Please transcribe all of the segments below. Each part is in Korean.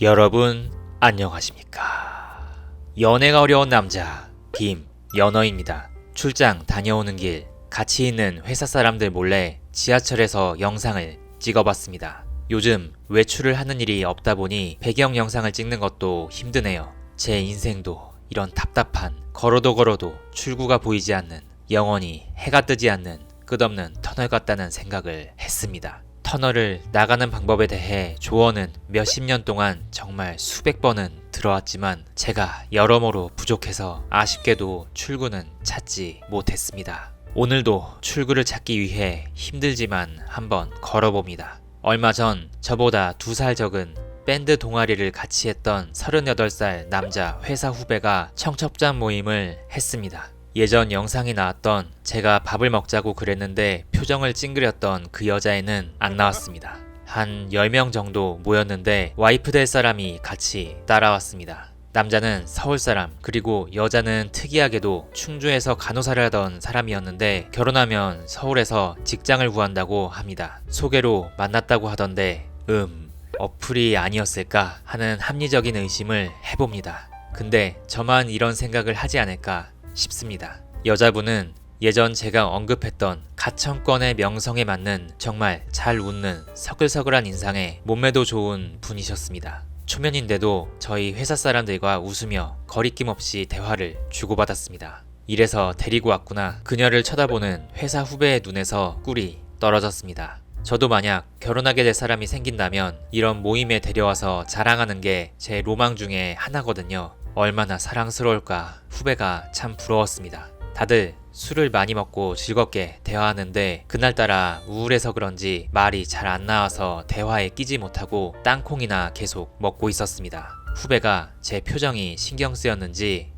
여러분 안녕하십니까? 연애가 어려운 남자 김연어입니다. 출장 다녀오는 길 같이 있는 회사 사람들 몰래 지하철에서 영상을 찍어봤습니다. 요즘 외출을 하는 일이 없다 보니 배경 영상을 찍는 것도 힘드네요. 제 인생도 이런 답답한 걸어도 출구가 보이지 않는 영원히 해가 뜨지 않는 끝없는 터널 같다는 생각을 했습니다. 터널을 나가는 방법에 대해 조언은 몇십 년 동안 정말 수백 번은 들어왔지만 제가 여러모로 부족해서 아쉽게도 출구는 찾지 못했습니다. 오늘도 출구를 찾기 위해 힘들지만 한번 걸어봅니다. 얼마 전 저보다 2살 적은 밴드 동아리를 같이 했던 38살 남자 회사 후배가 청첩장 모임을 했습니다. 예전 영상이 나왔던 제가 밥을 먹자고 그랬는데 표정을 찡그렸던 그 여자애는 안 나왔습니다. 한 10명 정도 모였는데 와이프 될 사람이 같이 따라왔습니다. 남자는 서울 사람, 그리고 여자는 특이하게도 충주에서 간호사를 하던 사람이었는데 결혼하면 서울에서 직장을 구한다고 합니다. 소개로 만났다고 하던데 어플이 아니었을까 하는 합리적인 의심을 해봅니다. 근데 저만 이런 생각을 하지 않을까 싶습니다. 여자분은 예전 제가 언급했던 가천권의 명성에 맞는 정말 잘 웃는 서글서글한 인상에 몸매도 좋은 분이셨습니다. 초면인데도 저희 회사 사람들과 웃으며 거리낌 없이 대화를 주고받았습니다. 이래서 데리고 왔구나. 그녀를 쳐다보는 회사 후배의 눈에서 꿀이 떨어졌습니다. 저도 만약 결혼하게 될 사람이 생긴다면 이런 모임에 데려와서 자랑하는 게 제 로망 중에 하나거든요. 얼마나 사랑스러울까. 후배가 참 부러웠습니다. 다들 술을 많이 먹고 즐겁게 대화하는데 그날따라 우울해서 그런지 말이 잘 안 나와서 대화에 끼지 못하고 땅콩이나 계속 먹고 있었습니다. 후배가 제 표정이 신경 쓰였는지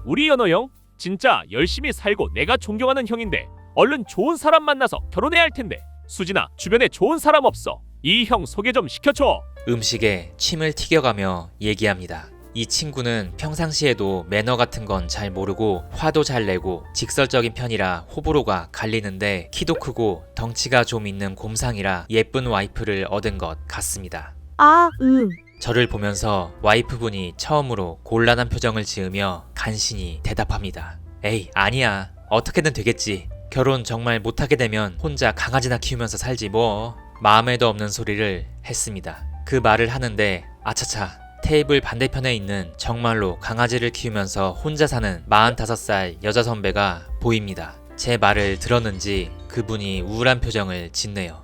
우리 연어 형 진짜 열심히 살고 내가 존경하는 형인데 얼른 좋은 사람 만나서 결혼해야 할 텐데 수진아 주변에 좋은 사람 없어? 이 형 소개 좀 시켜줘. 음식에 침을 튀겨가며 얘기합니다. 이 친구는 평상시에도 매너 같은 건 잘 모르고 화도 잘 내고 직설적인 편이라 호불호가 갈리는데 키도 크고 덩치가 좀 있는 곰상이라 예쁜 와이프를 얻은 것 같습니다. 저를 보면서 와이프분이 처음으로 곤란한 표정을 지으며 간신히 대답합니다. 에이 아니야, 어떻게든 되겠지. 결혼 정말 못하게 되면 혼자 강아지나 키우면서 살지 뭐. 마음에도 없는 소리를 했습니다. 그 말을 하는데 아차차, 테이블 반대편에 있는 정말로 강아지를 키우면서 혼자 사는 45살 여자 선배가 보입니다. 제 말을 들었는지 그분이 우울한 표정을 짓네요.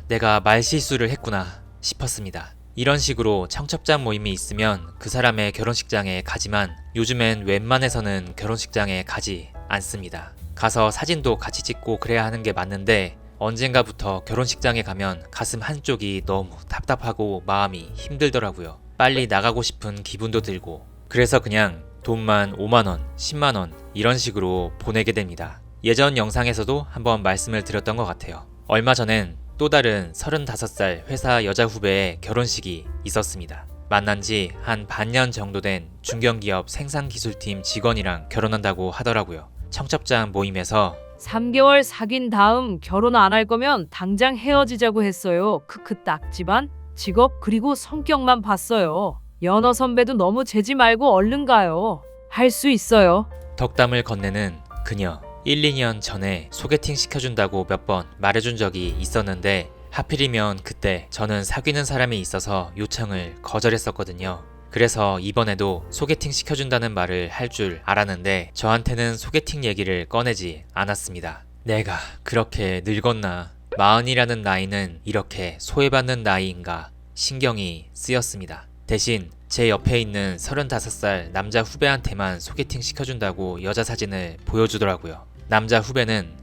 내가 말실수를 했구나 싶었습니다. 이런 식으로 청첩장 모임이 있으면 그 사람의 결혼식장에 가지만 요즘엔 웬만해서는 결혼식장에 가지 않습니다. 가서 사진도 같이 찍고 그래야 하는 게 맞는데 언젠가부터 결혼식장에 가면 가슴 한쪽이 너무 답답하고 마음이 힘들더라고요. 빨리 나가고 싶은 기분도 들고 그래서 그냥 돈만 5만원, 10만원 이런 식으로 보내게 됩니다. 예전 영상에서도 한번 말씀을 드렸던 것 같아요. 얼마 전엔 또 다른 35살 회사 여자 후배의 결혼식이 있었습니다. 만난 지 한 반년 정도 된 중견기업 생산기술팀 직원이랑 결혼한다고 하더라고요. 청첩장 모임에서 3개월 사귄 다음 결혼 안 할 거면 당장 헤어지자고 했어요. 크크 딱지만 직업 그리고 성격만 봤어요. 연어 선배도 너무 재지 말고 얼른 가요. 할 수 있어요. 덕담을 건네는 그녀. 1, 2년 전에 소개팅 시켜준다고 몇 번 말해준 적이 있었는데 하필이면 그때 저는 사귀는 사람이 있어서 요청을 거절했었거든요. 그래서 이번에도 소개팅 시켜준다는 말을 할 줄 알았는데 저한테는 소개팅 얘기를 꺼내지 않았습니다. 내가 그렇게 늙었나? 40이라는 나이는 이렇게 소외받는 나이인가 신경이 쓰였습니다. 대신 제 옆에 있는 35살 남자 후배한테만 소개팅 시켜준다고 여자 사진을 보여주더라고요. 남자 후배는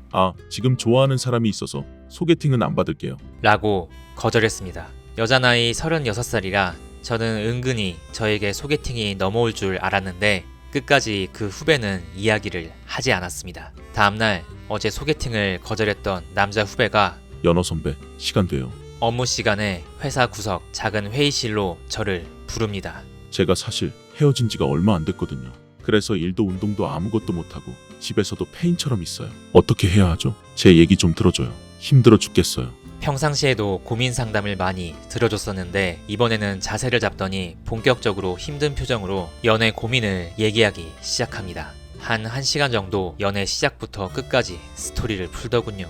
지금 좋아하는 사람이 있어서 소개팅은 안 받을게요 라고 거절했습니다. 여자 나이 36살이라 저는 은근히 저에게 소개팅이 넘어올 줄 알았는데 끝까지 그 후배는 이야기를 하지 않았습니다. 다음날 어제 소개팅을 거절했던 남자 후배가 연어 선배 시간 돼요. 업무 시간에 회사 구석 작은 회의실로 저를 부릅니다. 제가 사실 헤어진 지가 얼마 안 됐거든요. 그래서 일도 운동도 아무것도 못하고 집에서도 폐인처럼 있어요. 어떻게 해야 하죠? 제 얘기 좀 들어줘요. 힘들어 죽겠어요. 평상시에도 고민 상담을 많이 들어줬었는데 이번에는 자세를 잡더니 본격적으로 힘든 표정으로 연애 고민을 얘기하기 시작합니다. 한 1시간 정도 연애 시작부터 끝까지 스토리를 풀더군요.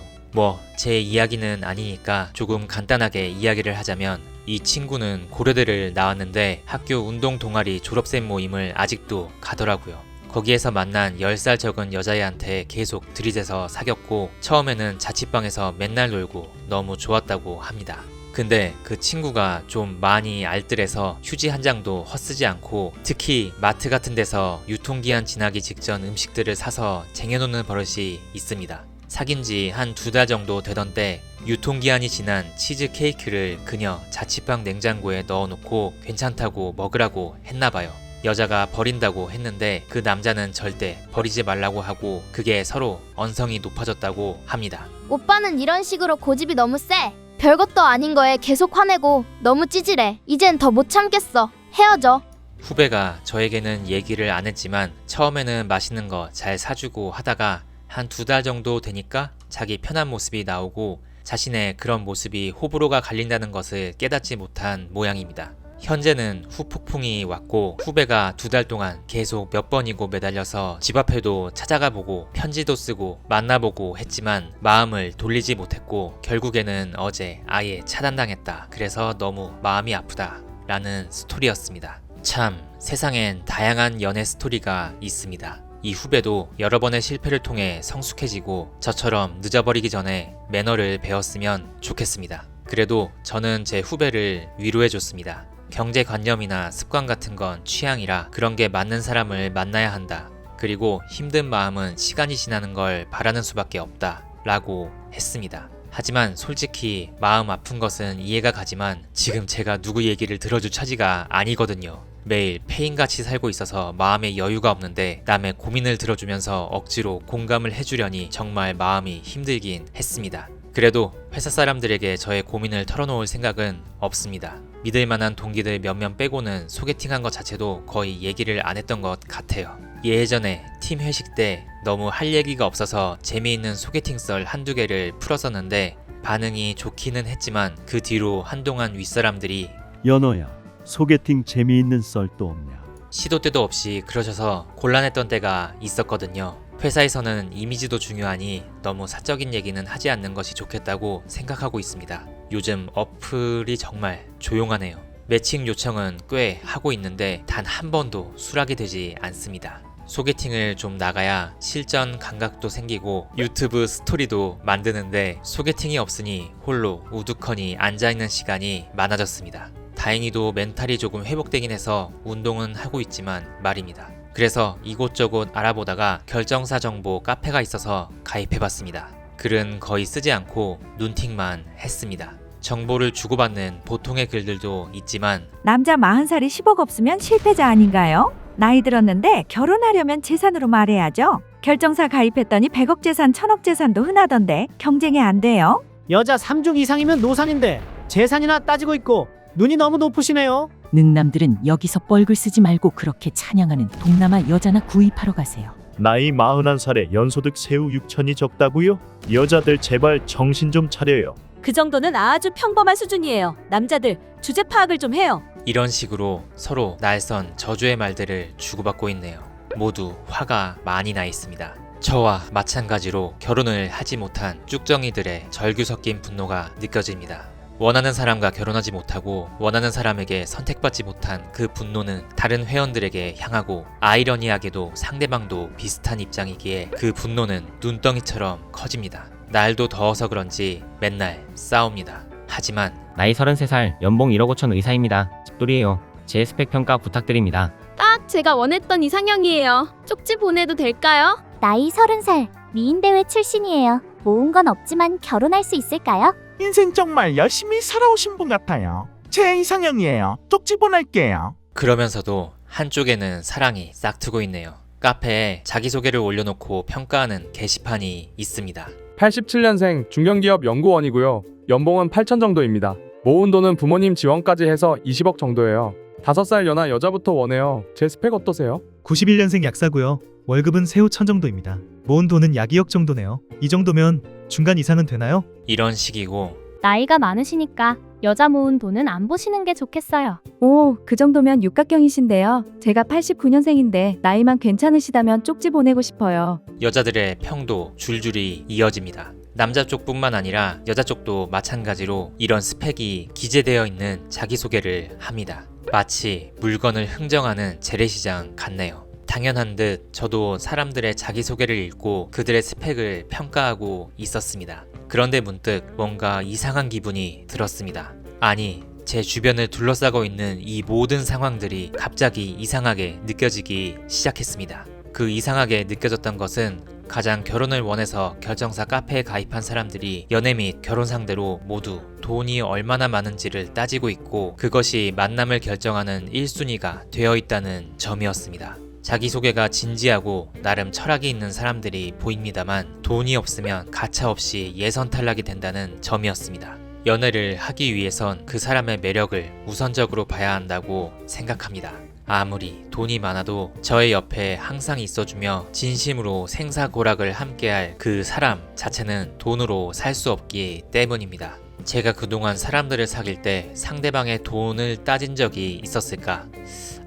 제 이야기는 아니니까 조금 간단하게 이야기를 하자면 이 친구는 고려대를 나왔는데 학교 운동 동아리 졸업생 모임을 아직도 가더라고요. 거기에서 만난 10살 적은 여자애한테 계속 들이대서 사귀었고 처음에는 자취방에서 맨날 놀고 너무 좋았다고 합니다. 근데 그 친구가 좀 많이 알뜰해서 휴지 한 장도 헛쓰지 않고 특히 마트 같은 데서 유통기한 지나기 직전 음식들을 사서 쟁여놓는 버릇이 있습니다. 사귄 지 한 2달 정도 되던 때 유통기한이 지난 치즈 케이크를 그녀 자취방 냉장고에 넣어놓고 괜찮다고 먹으라고 했나봐요. 여자가 버린다고 했는데 그 남자는 절대 버리지 말라고 하고 그게 서로 언성이 높아졌다고 합니다. 오빠는 이런 식으로 고집이 너무 세. 별것도 아닌 거에 계속 화내고 너무 찌질해. 이젠 더 못 참겠어. 헤어져. 후배가 저에게는 얘기를 안 했지만 처음에는 맛있는 거 잘 사주고 하다가 한 2달 정도 되니까 자기 편한 모습이 나오고 자신의 그런 모습이 호불호가 갈린다는 것을 깨닫지 못한 모양입니다. 현재는 후폭풍이 왔고 후배가 2달 동안 계속 몇 번이고 매달려서 집 앞에도 찾아가 보고 편지도 쓰고 만나보고 했지만 마음을 돌리지 못했고 결국에는 어제 아예 차단당했다. 그래서 너무 마음이 아프다 라는 스토리였습니다. 참 세상엔 다양한 연애 스토리가 있습니다. 이 후배도 여러 번의 실패를 통해 성숙해지고 저처럼 늦어버리기 전에 매너를 배웠으면 좋겠습니다. 그래도 저는 제 후배를 위로해줬습니다. 경제관념이나 습관 같은 건 취향이라 그런 게 맞는 사람을 만나야 한다. 그리고 힘든 마음은 시간이 지나는 걸 바라는 수밖에 없다. 라고 했습니다. 하지만 솔직히 마음 아픈 것은 이해가 가지만 지금 제가 누구 얘기를 들어줄 처지가 아니거든요. 매일 페인같이 살고 있어서 마음에 여유가 없는데 남의 고민을 들어주면서 억지로 공감을 해주려니 정말 마음이 힘들긴 했습니다. 그래도 회사 사람들에게 저의 고민을 털어놓을 생각은 없습니다. 믿을 만한 동기들 몇몇 빼고는 소개팅한 것 자체도 거의 얘기를 안 했던 것 같아요. 예전에 팀 회식 때 너무 할 얘기가 없어서 재미있는 소개팅 썰 한두 개를 풀었었는데 반응이 좋기는 했지만 그 뒤로 한동안 윗사람들이 연어야, 소개팅 재미있는 썰도 없냐? 시도 때도 없이 그러셔서 곤란했던 때가 있었거든요. 회사에서는 이미지도 중요하니 너무 사적인 얘기는 하지 않는 것이 좋겠다고 생각하고 있습니다. 요즘 어플이 정말 조용하네요. 매칭 요청은 꽤 하고 있는데 단 한 번도 수락이 되지 않습니다. 소개팅을 좀 나가야 실전 감각도 생기고 유튜브 스토리도 만드는데 소개팅이 없으니 홀로 우두커니 앉아있는 시간이 많아졌습니다. 다행히도 멘탈이 조금 회복되긴 해서 운동은 하고 있지만 말입니다. 그래서 이곳저곳 알아보다가 결정사 정보 카페가 있어서 가입해봤습니다. 글은 거의 쓰지 않고 눈팅만 했습니다. 정보를 주고받는 보통의 글들도 있지만 남자 40살이 10억 없으면 실패자 아닌가요? 나이 들었는데 결혼하려면 재산으로 말해야죠. 결정사 가입했더니 100억 재산, 1000억 재산도 흔하던데 경쟁이 안 돼요? 여자 3중 이상이면 노산인데 재산이나 따지고 있고 눈이 너무 높으시네요. 능남들은 여기서 뻘글 쓰지 말고 그렇게 찬양하는 동남아 여자나 구입하러 가세요. 나이 41살에 연소득 세후 6천이 적다고요? 여자들 제발 정신 좀 차려요. 그 정도는 아주 평범한 수준이에요. 남자들 주제 파악을 좀 해요. 이런 식으로 서로 날선 저주의 말들을 주고받고 있네요. 모두 화가 많이 나 있습니다. 저와 마찬가지로 결혼을 하지 못한 쭉정이들의 절규 섞인 분노가 느껴집니다. 원하는 사람과 결혼하지 못하고 원하는 사람에게 선택받지 못한 그 분노는 다른 회원들에게 향하고 아이러니하게도 상대방도 비슷한 입장이기에 그 분노는 눈덩이처럼 커집니다. 날도 더워서 그런지 맨날 싸웁니다. 하지만 나이 33살, 연봉 1억 5천 의사입니다. 집돌이에요. 제 스펙 평가 부탁드립니다. 딱 제가 원했던 이상형이에요. 쪽지 보내도 될까요? 나이 30살, 미인대회 출신이에요. 모은 건 없지만 결혼할 수 있을까요? 인생 정말 열심히 살아오신 분 같아요. 제 이상형이에요. 쪽지 보낼게요. 그러면서도 한쪽에는 사랑이 싹트고 있네요. 카페에 자기소개를 올려놓고 평가하는 게시판이 있습니다. 87년생 중견기업 연구원이고요. 연봉은 8천 정도입니다. 모은 돈은 부모님 지원까지 해서 20억 정도예요. 5살 연하 여자부터 원해요. 제 스펙 어떠세요? 91년생 약사고요. 월급은 세후 1000 정도입니다. 모은 돈은 약 2억 정도네요. 이 정도면 중간 이상은 되나요? 이런 식이고 나이가 많으시니까 여자 모은 돈은 안 보시는 게 좋겠어요. 오, 그 정도면 육각형이신데요. 제가 89년생인데 나이만 괜찮으시다면 쪽지 보내고 싶어요. 여자들의 평도 줄줄이 이어집니다. 남자 쪽뿐만 아니라 여자 쪽도 마찬가지로 이런 스펙이 기재되어 있는 자기소개를 합니다. 마치 물건을 흥정하는 재래시장 같네요. 당연한 듯 저도 사람들의 자기소개를 읽고 그들의 스펙을 평가하고 있었습니다. 그런데 문득 뭔가 이상한 기분이 들었습니다. 아니, 제 주변을 둘러싸고 있는 이 모든 상황들이 갑자기 이상하게 느껴지기 시작했습니다. 그 이상하게 느껴졌던 것은 가장 결혼을 원해서 결정사 카페에 가입한 사람들이 연애 및 결혼 상대로 모두 돈이 얼마나 많은지를 따지고 있고 그것이 만남을 결정하는 1순위가 되어 있다는 점이었습니다. 자기소개가 진지하고 나름 철학이 있는 사람들이 보입니다만 돈이 없으면 가차없이 예선 탈락이 된다는 점이었습니다. 연애를 하기 위해선 그 사람의 매력을 우선적으로 봐야 한다고 생각합니다. 아무리 돈이 많아도 저의 옆에 항상 있어주며 진심으로 생사고락을 함께할 그 사람 자체는 돈으로 살 수 없기 때문입니다. 제가 그동안 사람들을 사귈 때 상대방의 돈을 따진 적이 있었을까?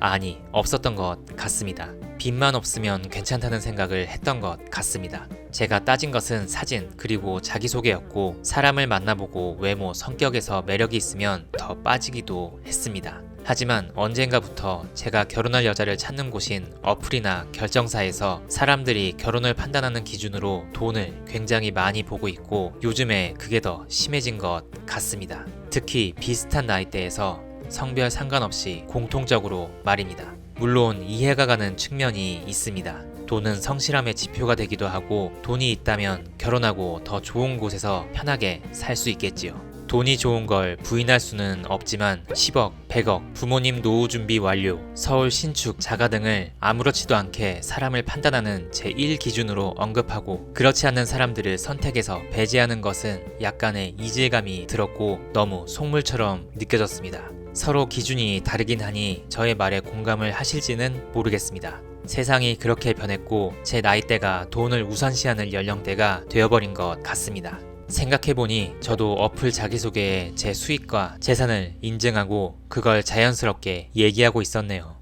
아니, 없었던 것 같습니다. 빚만 없으면 괜찮다는 생각을 했던 것 같습니다. 제가 따진 것은 사진 그리고 자기소개였고 사람을 만나보고 외모, 성격에서 매력이 있으면 더 빠지기도 했습니다. 하지만 언젠가부터 제가 결혼할 여자를 찾는 곳인 어플이나 결정사에서 사람들이 결혼을 판단하는 기준으로 돈을 굉장히 많이 보고 있고 요즘에 그게 더 심해진 것 같습니다. 특히 비슷한 나이대에서 성별 상관없이 공통적으로 말입니다. 물론 이해가 가는 측면이 있습니다. 돈은 성실함의 지표가 되기도 하고 돈이 있다면 결혼하고 더 좋은 곳에서 편하게 살 수 있겠지요. 돈이 좋은 걸 부인할 수는 없지만 10억, 100억, 부모님 노후 준비 완료, 서울 신축, 자가 등을 아무렇지도 않게 사람을 판단하는 제1 기준으로 언급하고 그렇지 않는 사람들을 선택해서 배제하는 것은 약간의 이질감이 들었고 너무 속물처럼 느껴졌습니다. 서로 기준이 다르긴 하니 저의 말에 공감을 하실지는 모르겠습니다. 세상이 그렇게 변했고 제 나이대가 돈을 우선시하는 연령대가 되어버린 것 같습니다. 생각해보니 저도 어플 자기소개에 제 수익과 재산을 인증하고 그걸 자연스럽게 얘기하고 있었네요.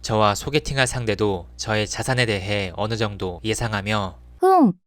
저와 소개팅할 상대도 저의 자산에 대해 어느 정도 예상하며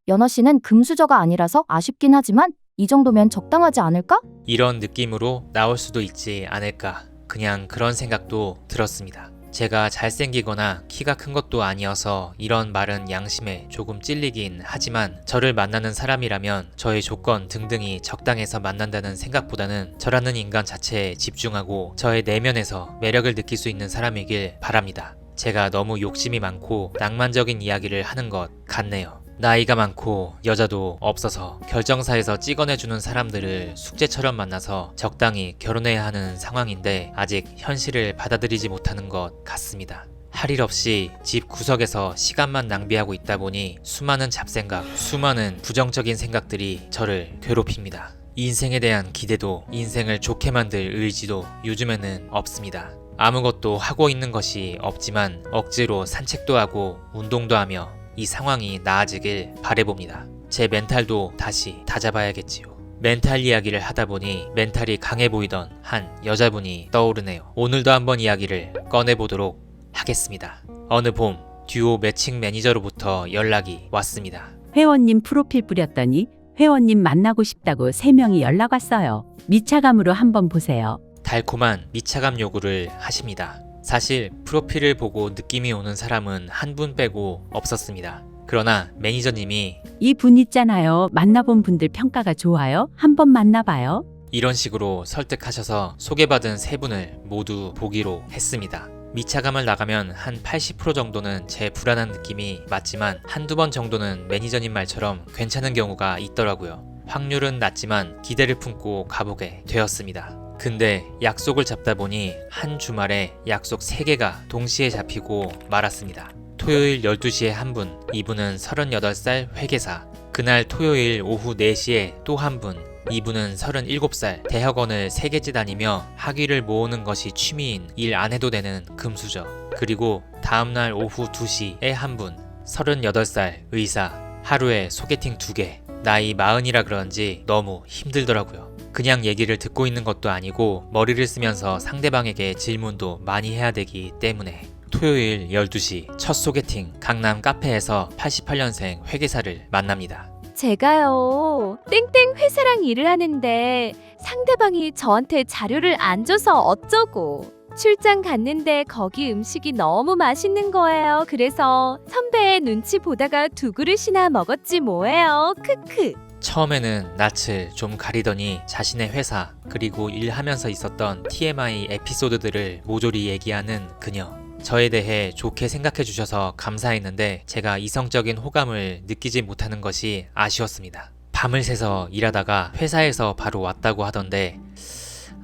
연어 씨는 금수저가 아니라서 아쉽긴 하지만 이 정도면 적당하지 않을까? 이런 느낌으로 나올 수도 있지 않을까 그냥 그런 생각도 들었습니다. 제가 잘생기거나 키가 큰 것도 아니어서 이런 말은 양심에 조금 찔리긴 하지만 저를 만나는 사람이라면 저의 조건 등등이 적당해서 만난다는 생각보다는 저라는 인간 자체에 집중하고 저의 내면에서 매력을 느낄 수 있는 사람이길 바랍니다. 제가 너무 욕심이 많고 낭만적인 이야기를 하는 것 같네요. 나이가 많고 여자도 없어서 결정사에서 찍어내주는 사람들을 숙제처럼 만나서 적당히 결혼해야 하는 상황인데 아직 현실을 받아들이지 못하는 것 같습니다. 할 일 없이 집 구석에서 시간만 낭비하고 있다 보니 수많은 잡생각, 수많은 부정적인 생각들이 저를 괴롭힙니다. 인생에 대한 기대도 인생을 좋게 만들 의지도 요즘에는 없습니다. 아무것도 하고 있는 것이 없지만 억지로 산책도 하고 운동도 하며 이 상황이 나아지길 바라봅니다. 제 멘탈도 다시 다잡아야겠지요. 멘탈 이야기를 하다 보니 멘탈이 강해 보이던 한 여자분이 떠오르네요. 오늘도 한번 이야기를 꺼내보도록 하겠습니다. 어느 봄 듀오 매칭 매니저로부터 연락이 왔습니다. 회원님 프로필 뿌렸더니 회원님 만나고 싶다고 3명이 연락 왔어요. 미차감으로 한번 보세요. 달콤한 미차감 요구를 하십니다. 사실 프로필을 보고 느낌이 오는 사람은 한 분 빼고 없었습니다. 그러나 매니저님이 이 분 있잖아요. 만나본 분들 평가가 좋아요. 한번 만나봐요. 이런 식으로 설득하셔서 소개받은 3분을 모두 보기로 했습니다. 미차감을 나가면 한 80% 정도는 제 불안한 느낌이 맞지만 한두 번 정도는 매니저님 말처럼 괜찮은 경우가 있더라고요. 확률은 낮지만 기대를 품고 가보게 되었습니다. 근데 약속을 잡다 보니 한 주말에 약속 3개가 동시에 잡히고 말았습니다. 토요일 12시에 한 분, 이분은 38살 회계사. 그날 토요일 오후 4시에 또 한 분, 이분은 37살, 대학원을 3개째 다니며 학위를 모으는 것이 취미인 일 안 해도 되는 금수저. 그리고 다음날 오후 2시에 한 분, 38살 의사, 하루에 소개팅 2개. 나이 40이라 그런지 너무 힘들더라고요. 그냥 얘기를 듣고 있는 것도 아니고 머리를 쓰면서 상대방에게 질문도 많이 해야 되기 때문에 토요일 12시 첫 소개팅 강남 카페에서 88년생 회계사를 만납니다. 제가요, 땡땡 회사랑 일을 하는데 상대방이 저한테 자료를 안 줘서 어쩌고. 출장 갔는데 거기 음식이 너무 맛있는 거예요. 그래서 선배의 눈치 보다가 2그릇이나 먹었지 뭐예요. 크크. 처음에는 낯을 좀 가리더니 자신의 회사 그리고 일하면서 있었던 TMI 에피소드들을 모조리 얘기하는 그녀. 저에 대해 좋게 생각해 주셔서 감사했는데 제가 이성적인 호감을 느끼지 못하는 것이 아쉬웠습니다. 밤을 새서 일하다가 회사에서 바로 왔다고 하던데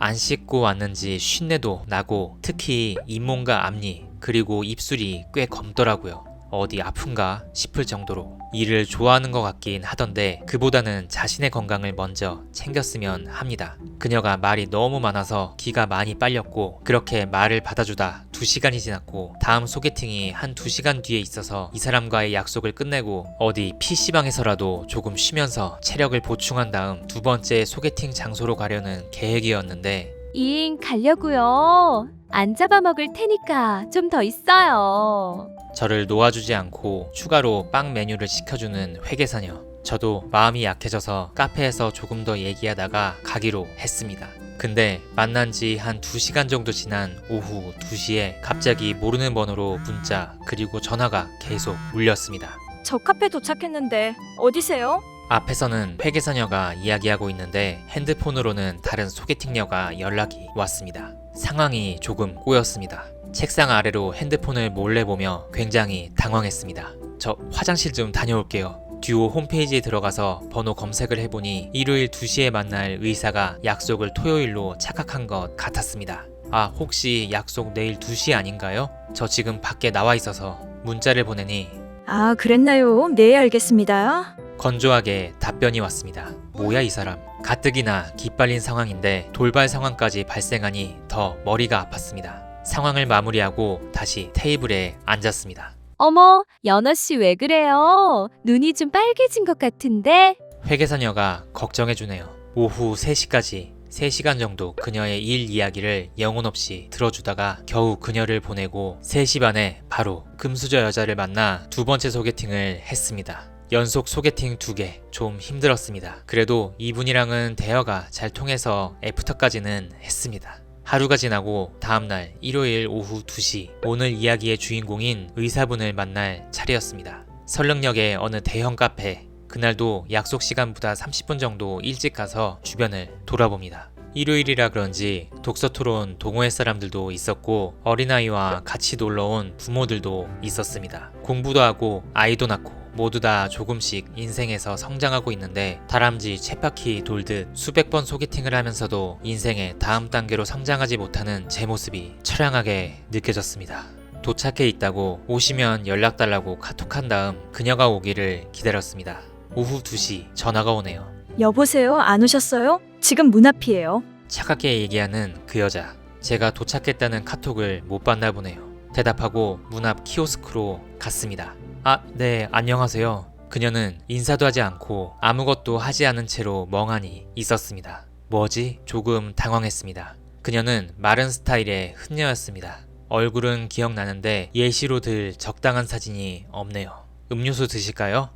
안 씻고 왔는지 쉰내도 나고 특히 잇몸과 앞니 그리고 입술이 꽤 검더라고요. 어디 아픈가 싶을 정도로 일을 좋아하는 것 같긴 하던데 그보다는 자신의 건강을 먼저 챙겼으면 합니다. 그녀가 말이 너무 많아서 기가 많이 빨렸고 그렇게 말을 받아주다 2시간이 지났고 다음 소개팅이 한 2시간 뒤에 있어서 이 사람과의 약속을 끝내고 어디 PC방에서라도 조금 쉬면서 체력을 보충한 다음 2번째 소개팅 장소로 가려는 계획이었는데 2인 가려고요. 안 잡아먹을 테니까 좀 더 있어요. 저를 놓아주지 않고 추가로 빵 메뉴를 시켜주는 회계사녀. 저도 마음이 약해져서 카페에서 조금 더 얘기하다가 가기로 했습니다. 근데 만난 지 한 2시간 정도 지난 오후 2시에 갑자기 모르는 번호로 문자 그리고 전화가 계속 울렸습니다. 저 카페 도착했는데 어디세요? 앞에서는 회계사녀가 이야기하고 있는데 핸드폰으로는 다른 소개팅녀가 연락이 왔습니다. 상황이 조금 꼬였습니다. 책상 아래로 핸드폰을 몰래 보며 굉장히 당황했습니다. 저 화장실 좀 다녀올게요. 듀오 홈페이지에 들어가서 번호 검색을 해보니 일요일 2시에 만날 의사가 약속을 토요일로 착각한 것 같았습니다. 아, 혹시 약속 내일 2시 아닌가요? 저 지금 밖에 나와 있어서 문자를 보내니 아, 그랬나요? 네, 알겠습니다. 건조하게 답변이 왔습니다. 뭐야 이 사람. 가뜩이나 기빨린 상황인데 돌발 상황까지 발생하니 더 머리가 아팠습니다. 상황을 마무리하고 다시 테이블에 앉았습니다. 어머, 연어씨 왜 그래요? 눈이 좀 빨개진 것 같은데? 회계사녀가 걱정해주네요. 오후 3시까지 3시간 정도 그녀의 일 이야기를 영혼 없이 들어주다가 겨우 그녀를 보내고 3시 반에 바로 금수저 여자를 만나 2번째 소개팅을 했습니다. 연속 소개팅 2개 좀 힘들었습니다. 그래도 이분이랑은 대화가 잘 통해서 애프터까지는 했습니다. 하루가 지나고 다음날 일요일 오후 2시 오늘 이야기의 주인공인 의사분을 만날 차례였습니다. 설릉역의 어느 대형 카페. 그날도 약속 시간보다 30분 정도 일찍 가서 주변을 돌아봅니다. 일요일이라 그런지 독서 토론 동호회 사람들도 있었고 어린아이와 같이 놀러온 부모들도 있었습니다. 공부도 하고 아이도 낳고 모두 다 조금씩 인생에서 성장하고 있는데 다람쥐 쳇바퀴 돌듯 수백 번 소개팅을 하면서도 인생의 다음 단계로 성장하지 못하는 제 모습이 처량하게 느껴졌습니다. 도착해 있다고 오시면 연락 달라고 카톡한 다음 그녀가 오기를 기다렸습니다. 오후 2시 전화가 오네요. 여보세요? 안 오셨어요? 지금 문 앞이에요. 차갑게 얘기하는 그 여자. 제가 도착했다는 카톡을 못 봤나 보네요. 대답하고 문 앞 키오스크로 갔습니다. 아, 네, 안녕하세요. 그녀는 인사도 하지 않고 아무것도 하지 않은 채로 멍하니 있었습니다. 뭐지? 조금 당황했습니다. 그녀는 마른 스타일의 흔녀였습니다. 얼굴은 기억나는데 예시로 들 적당한 사진이 없네요. 음료수 드실까요?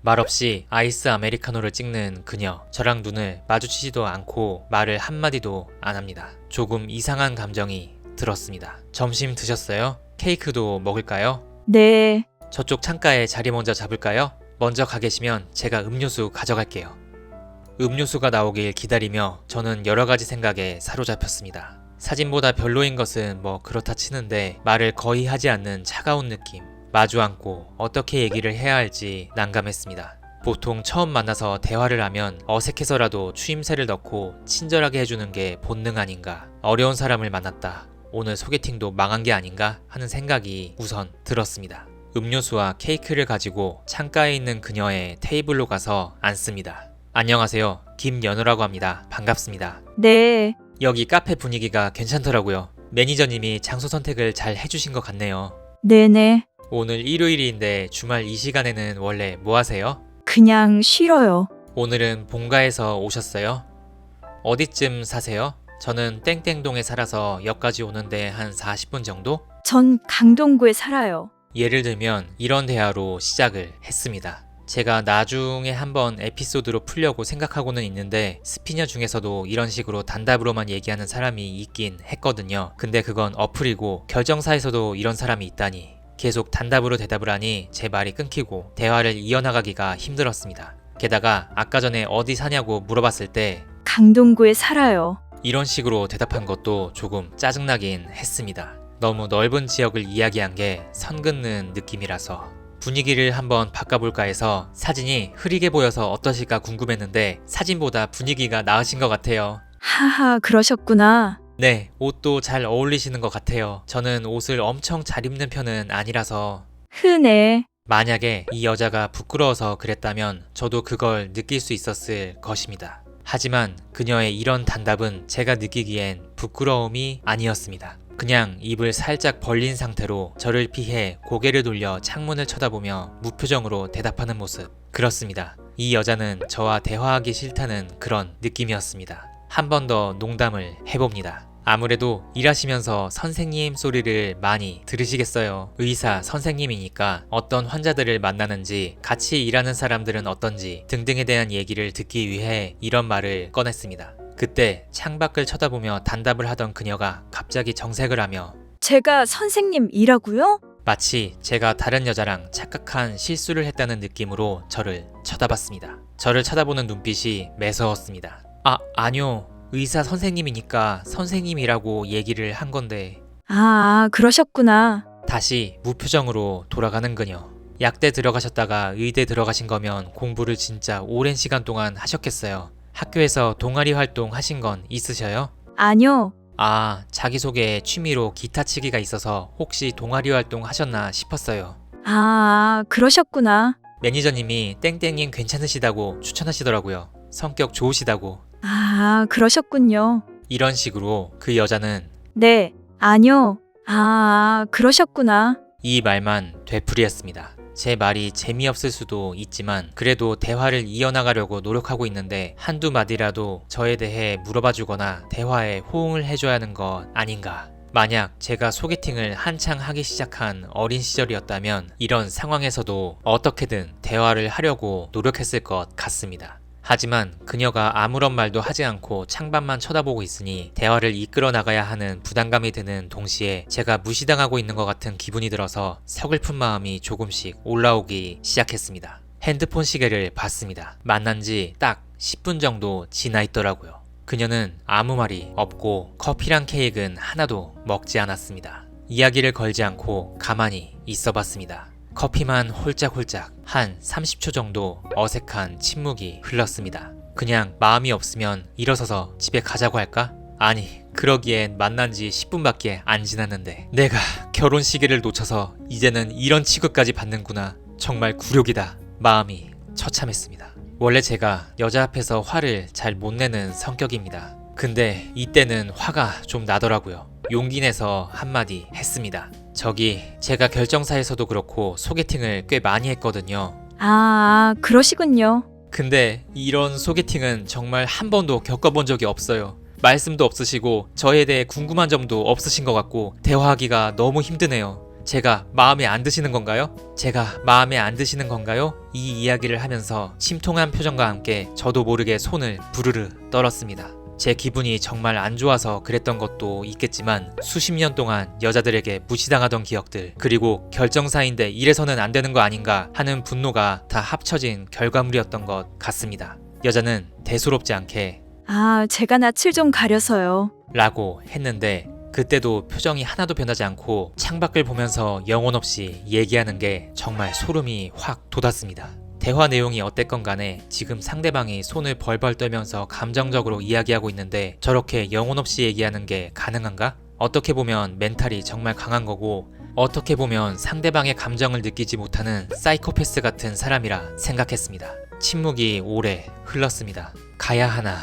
말없이 아이스 아메리카노를 찍는 그녀. 저랑 눈을 마주치지도 않고 말을 한마디도 안 합니다. 조금 이상한 감정이 들었습니다. 점심 드셨어요? 케이크도 먹을까요? 네. 저쪽 창가에 자리 먼저 잡을까요? 먼저 가 계시면 제가 음료수 가져갈게요. 음료수가 나오길 기다리며 저는 여러 가지 생각에 사로잡혔습니다. 사진보다 별로인 것은 뭐 그렇다 치는데 말을 거의 하지 않는 차가운 느낌. 마주 앉고 어떻게 얘기를 해야 할지 난감했습니다. 보통 처음 만나서 대화를 하면 어색해서라도 추임새를 넣고 친절하게 해주는 게 본능 아닌가. 어려운 사람을 만났다. 오늘 소개팅도 망한 게 아닌가 하는 생각이 우선 들었습니다. 음료수와 케이크를 가지고 창가에 있는 그녀의 테이블로 가서 앉습니다. 안녕하세요. 김연우라고 합니다. 반갑습니다. 네. 여기 카페 분위기가 괜찮더라고요. 매니저님이 장소 선택을 잘 해주신 것 같네요. 네네. 오늘 일요일인데 주말 이 시간에는 원래 뭐 하세요? 그냥 쉬어요. 오늘은 본가에서 오셨어요? 어디쯤 사세요? 저는 땡땡동에 살아서 역까지 오는데 한 40분 정도? 전 강동구에 살아요. 예를 들면 이런 대화로 시작을 했습니다. 제가 나중에 한번 에피소드로 풀려고 생각하고는 있는데 스피녀 중에서도 이런 식으로 단답으로만 얘기하는 사람이 있긴 했거든요. 근데 그건 어플이고 결정사에서도 이런 사람이 있다니 계속 단답으로 대답을 하니 제 말이 끊기고 대화를 이어나가기가 힘들었습니다. 게다가 아까 전에 어디 사냐고 물어봤을 때 강동구에 살아요. 이런 식으로 대답한 것도 조금 짜증나긴 했습니다. 너무 넓은 지역을 이야기한 게 선 긋는 느낌이라서 분위기를 한번 바꿔볼까 해서 사진이 흐리게 보여서 어떠실까 궁금했는데 사진보다 분위기가 나으신 것 같아요. 하하, 그러셨구나. 네, 옷도 잘 어울리시는 것 같아요. 저는 옷을 엄청 잘 입는 편은 아니라서. 흔해. 만약에 이 여자가 부끄러워서 그랬다면 저도 그걸 느낄 수 있었을 것입니다. 하지만 그녀의 이런 단답은 제가 느끼기엔 부끄러움이 아니었습니다. 그냥 입을 살짝 벌린 상태로 저를 피해 고개를 돌려 창문을 쳐다보며 무표정으로 대답하는 모습. 그렇습니다. 이 여자는 저와 대화하기 싫다는 그런 느낌이었습니다. 한 번 더 농담을 해봅니다. 아무래도 일하시면서 선생님 소리를 많이 들으시겠어요. 의사 선생님이니까 어떤 환자들을 만나는지, 같이 일하는 사람들은 어떤지 등등에 대한 얘기를 듣기 위해 이런 말을 꺼냈습니다. 그때 창밖을 쳐다보며 단답을 하던 그녀가 갑자기 정색을 하며 제가 선생님이라고요? 마치 제가 다른 여자랑 착각한 실수를 했다는 느낌으로 저를 쳐다봤습니다. 저를 쳐다보는 눈빛이 매서웠습니다. 아니요. 의사 선생님이니까 선생님이라고 얘기를 한 건데. 그러셨구나. 다시 무표정으로 돌아가는 그녀. 약대 들어가셨다가 의대 들어가신 거면 공부를 진짜 오랜 시간 동안 하셨겠어요. 학교에서 동아리 활동 하신 건 있으셔요? 아니요. 자기소개에 취미로 기타 치기가 있어서 혹시 동아리 활동 하셨나 싶었어요. 그러셨구나. 매니저님이 땡땡님 괜찮으시다고 추천하시더라고요. 성격 좋으시다고. 그러셨군요. 이런 식으로 그 여자는 네, 아니요. 그러셨구나. 이 말만 되풀이했습니다. 제 말이 재미없을 수도 있지만 그래도 대화를 이어나가려고 노력하고 있는데 한두 마디라도 저에 대해 물어봐주거나 대화에 호응을 해줘야 하는 것 아닌가. 만약 제가 소개팅을 한창 하기 시작한 어린 시절이었다면 이런 상황에서도 어떻게든 대화를 하려고 노력했을 것 같습니다. 하지만 그녀가 아무런 말도 하지 않고 창밖만 쳐다보고 있으니 대화를 이끌어 나가야 하는 부담감이 드는 동시에 제가 무시당하고 있는 것 같은 기분이 들어서 서글픈 마음이 조금씩 올라오기 시작했습니다. 핸드폰 시계를 봤습니다. 만난 지 딱 10분 정도 지나 있더라고요. 그녀는 아무 말이 없고 커피랑 케이크는 하나도 먹지 않았습니다. 이야기를 걸지 않고 가만히 있어 봤습니다. 커피만 홀짝홀짝 한 30초 정도 어색한 침묵이 흘렀습니다. 그냥 마음이 없으면 일어서서 집에 가자고 할까? 아니, 그러기엔 만난 지 10분밖에 안 지났는데 내가 결혼 시기를 놓쳐서 이제는 이런 취급까지 받는구나. 정말 굴욕이다. 마음이 처참했습니다. 원래 제가 여자 앞에서 화를 잘 못 내는 성격입니다. 근데 이때는 화가 좀 나더라고요. 용기 내서 한마디 했습니다. 저기, 제가 결정사에서도 그렇고 소개팅을 꽤 많이 했거든요. 그러시군요. 근데 이런 소개팅은 정말 한 번도 겪어본 적이 없어요. 말씀도 없으시고 저에 대해 궁금한 점도 없으신 것 같고 대화하기가 너무 힘드네요. 제가 마음에 안 드시는 건가요? 이 이야기를 하면서 심통한 표정과 함께 저도 모르게 손을 부르르 떨었습니다. 제 기분이 정말 안 좋아서 그랬던 것도 있겠지만 수십 년 동안 여자들에게 무시당하던 기억들, 그리고 결정사인데 이래서는 안 되는 거 아닌가 하는 분노가 다 합쳐진 결과물이었던 것 같습니다. 여자는 대수롭지 않게 제가 낯을 좀 가려서요. 라고 했는데 그때도 표정이 하나도 변하지 않고 창밖을 보면서 영혼 없이 얘기하는 게 정말 소름이 확 돋았습니다. 대화 내용이 어땠건 간에 지금 상대방이 손을 벌벌 떨면서 감정적으로 이야기하고 있는데 저렇게 영혼 없이 얘기하는 게 가능한가? 어떻게 보면 멘탈이 정말 강한 거고 어떻게 보면 상대방의 감정을 느끼지 못하는 사이코패스 같은 사람이라 생각했습니다. 침묵이 오래 흘렀습니다. 가야 하나.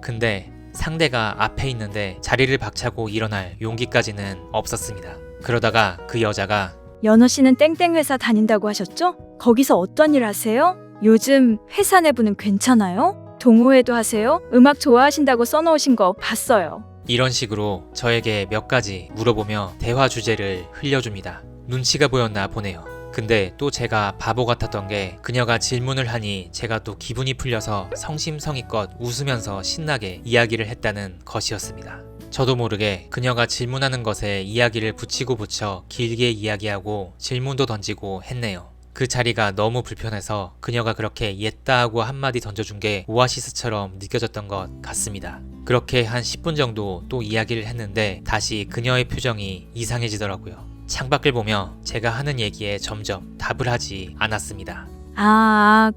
근데 상대가 앞에 있는데 자리를 박차고 일어날 용기까지는 없었습니다. 그러다가 그 여자가 연호 씨는 땡땡 회사 다닌다고 하셨죠? 거기서 어떤 일 하세요? 요즘 회사 내부는 괜찮아요? 동호회도 하세요? 음악 좋아하신다고 써놓으신 거 봤어요. 이런 식으로 저에게 몇 가지 물어보며 대화 주제를 흘려줍니다. 눈치가 보였나 보네요. 근데 또 제가 바보 같았던 게 그녀가 질문을 하니 제가 또 기분이 풀려서 성심성의껏 웃으면서 신나게 이야기를 했다는 것이었습니다. 저도 모르게 그녀가 질문하는 것에 이야기를 붙이고 붙여 길게 이야기하고 질문도 던지고 했네요. 그 자리가 너무 불편해서 그녀가 그렇게 옛다 하고 한마디 던져준 게 오아시스처럼 느껴졌던 것 같습니다. 그렇게 한 10분 정도 또 이야기를 했는데 다시 그녀의 표정이 이상해지더라고요. 창밖을 보며 제가 하는 얘기에 점점 답을 하지 않았습니다.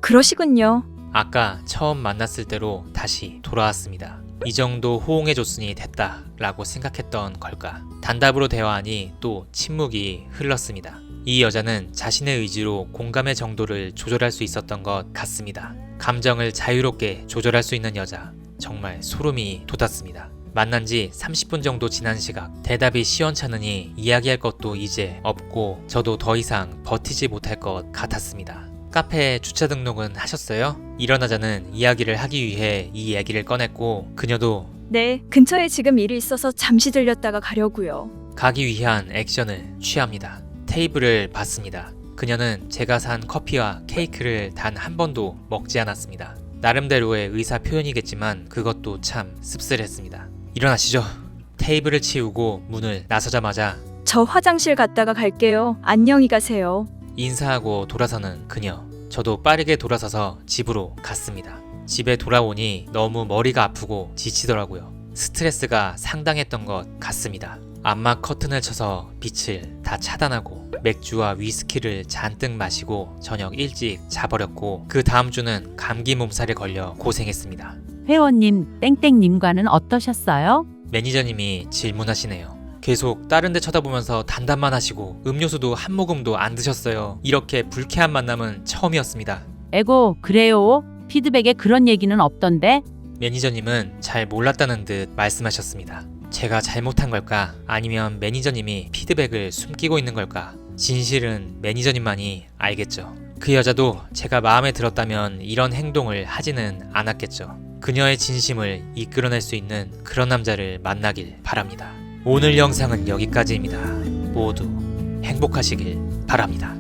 그러시군요. 아까 처음 만났을 때로 다시 돌아왔습니다. 이 정도 호응해줬으니 됐다 라고 생각했던 걸까? 단답으로 대화하니 또 침묵이 흘렀습니다. 이 여자는 자신의 의지로 공감의 정도를 조절할 수 있었던 것 같습니다. 감정을 자유롭게 조절할 수 있는 여자, 정말 소름이 돋았습니다. 만난 지 30분 정도 지난 시각, 대답이 시원찮으니 이야기할 것도 이제 없고 저도 더 이상 버티지 못할 것 같았습니다. 카페에 주차 등록은 하셨어요? 일어나자는 이야기를 하기 위해 이 얘기를 꺼냈고 그녀도 네, 근처에 지금 일이 있어서 잠시 들렸다가 가려고요. 가기 위한 액션을 취합니다. 테이블을 봤습니다. 그녀는 제가 산 커피와 케이크를 단 한 번도 먹지 않았습니다. 나름대로의 의사 표현이겠지만 그것도 참 씁쓸했습니다. 일어나시죠. 테이블을 치우고 문을 나서자마자 저 화장실 갔다가 갈게요. 안녕히 가세요. 인사하고 돌아서는 그녀. 저도 빠르게 돌아서서 집으로 갔습니다. 집에 돌아오니 너무 머리가 아프고 지치더라고요. 스트레스가 상당했던 것 같습니다. 암막 커튼을 쳐서 빛을 다 차단하고 맥주와 위스키를 잔뜩 마시고 저녁 일찍 자버렸고 그 다음 주는 감기 몸살에 걸려 고생했습니다. 회원님, 땡땡님과는 어떠셨어요? 매니저님이 질문하시네요. 계속 다른 데 쳐다보면서 단답만 하시고 음료수도 한 모금도 안 드셨어요. 이렇게 불쾌한 만남은 처음이었습니다. 에고, 그래요? 피드백에 그런 얘기는 없던데? 매니저님은 잘 몰랐다는 듯 말씀하셨습니다. 제가 잘못한 걸까? 아니면 매니저님이 피드백을 숨기고 있는 걸까? 진실은 매니저님만이 알겠죠. 그 여자도 제가 마음에 들었다면 이런 행동을 하지는 않았겠죠. 그녀의 진심을 이끌어낼 수 있는 그런 남자를 만나길 바랍니다. 오늘 영상은 여기까지입니다. 모두 행복하시길 바랍니다.